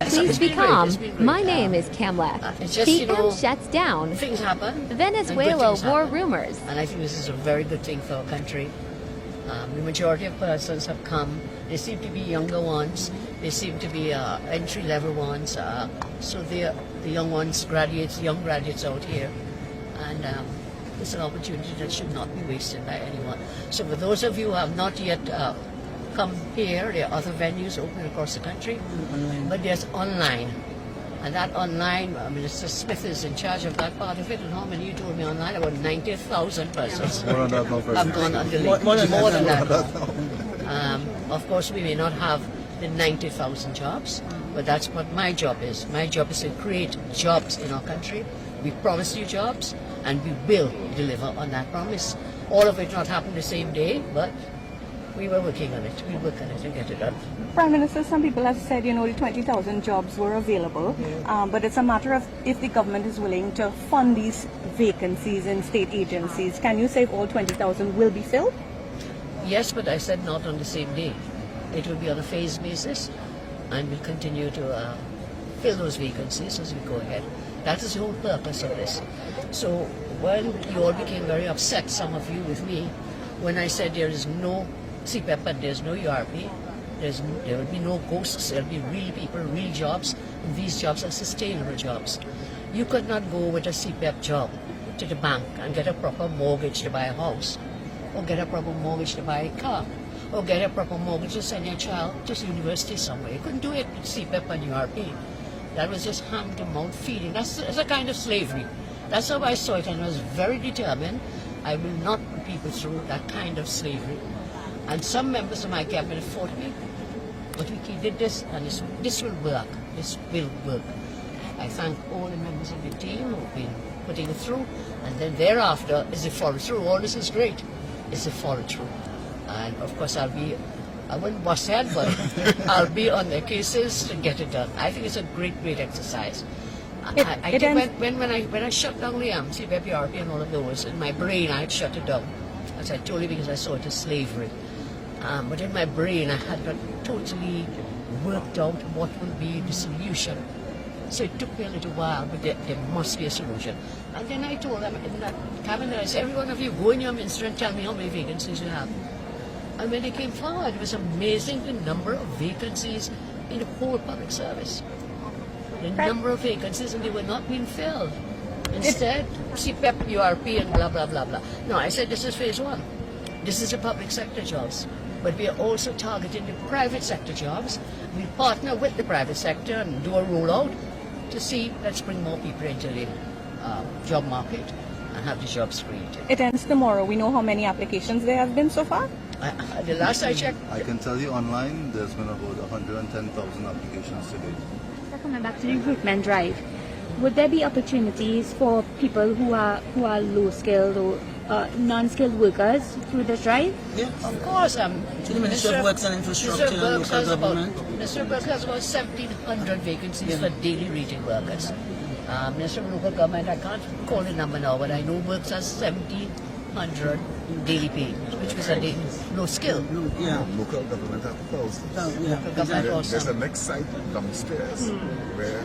Please be calm. My name is Kamla. It's just, you know, shuts down. things happen. Venezuela and good things war happen. rumors. And I think this is a very good thing for our country. The majority of persons have come. They seem to be younger ones. They seem to be entry-level ones. So they're the young ones, young graduates out here. And it's an opportunity that should not be wasted by anyone. So for those of you who have not yet come here, there are other venues open across the country. But there's online. And that online, Minister Smith is in charge of that part of it. And how many you told me online? About 90,000 persons have gone on the link. More than that. Of course, we may not have the 90,000 jobs, but that's what my job is. My job is to create jobs in our country. We promise you jobs, and we will deliver on that promise. All of it not happen the same day, but we were working on it. We work on it and get it done. Prime Minister, some people have said, you know, the 20,000 jobs were available, but it's a matter of if the government is willing to fund these vacancies in state agencies. Can you say if all 20,000 will be filled? Yes, but I said not on the same day. It will be on a phased basis, and we'll continue to fill those vacancies as we go ahead. That is the whole purpose of this. So when you all became very upset, some of you with me, when I said there is no CPEP and there's no URP, there will be no ghosts, there will be real people, real jobs, and these jobs are sustainable jobs. You could not go with a CPEP job to the bank and get a proper mortgage to buy a house, or get a proper mortgage to buy a car, or get a proper mortgage to send your child to university somewhere. You couldn't do it with CPEP and URP. That was just hand-to-mouth feeding. That's a kind of slavery. That's how I saw it, and I was very determined. I will not put people through that kind of slavery. And some members of my cabinet fought me, but we did this, and this will work. This will work. I thank all the members of the team who've been putting it through, and then thereafter is the follow-through. All this is great. It's the follow-through. And of course I wouldn't bust head, but I'll be on their cases to get it done. I think it's a great exercise. When I shut down the CPEP, URP and all of those, in my brain I had shut it down, as I told you, because I saw it as slavery. But in my brain I had not totally worked out what will be the solution. So it took me a little while, but there must be a solution. And then I told them in that cabinet, I said, every one of you go in your ministry and tell me how many vacancies you have. And when they came forward, it was amazing the number of vacancies in the whole public service. The number of vacancies, and they were not being filled. Instead, CPEP, URP, and blah, blah, blah, blah. No, I said this is phase one. This is the public sector jobs. But we are also targeting the private sector jobs. We partner with the private sector and do a rollout to see, let's bring more people into the job market and have the jobs created. It ends tomorrow. We know how many applications there have been so far? The last I checked... I can tell you online, there's been about 110,000 applications today. Coming back to the recruitment drive, would there be opportunities for people who are low-skilled or non-skilled workers through this drive? Yeah, of course. The Ministry of Works and Infrastructure and Local Government. Minister of Works has about 1,700 vacancies for daily rating workers. Minister of Local Government, I can't call the number now, but I know Works has 1,700 daily pay, which was a low skill. Local government have 1,000. Local government also. There's a next site downstairs where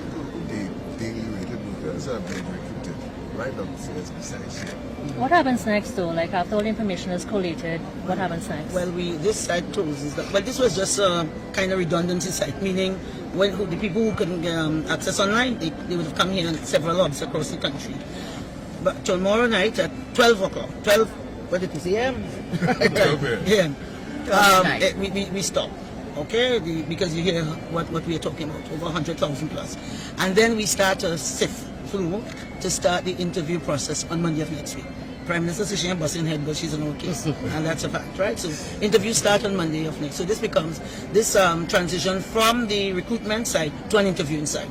the daily rated workers are being recruited right downstairs besides here. What happens next though? Like after all the information is collated, what happens next? Well, this site closes. This was just a kind of redundancy site, meaning when the people who couldn't access online, they would have come here in several hubs across the country. But tomorrow night at 12 o'clock, what did you say? We stop. Okay, because you hear what we are talking about, over 100,000 plus. And then we start to sift through to start the interview process on Monday of next week. Prime Minister says she's busting head, but she's in her case. And that's a fact, right? So interviews start on Monday of next. So this becomes this transition from the recruitment side to an interviewing side.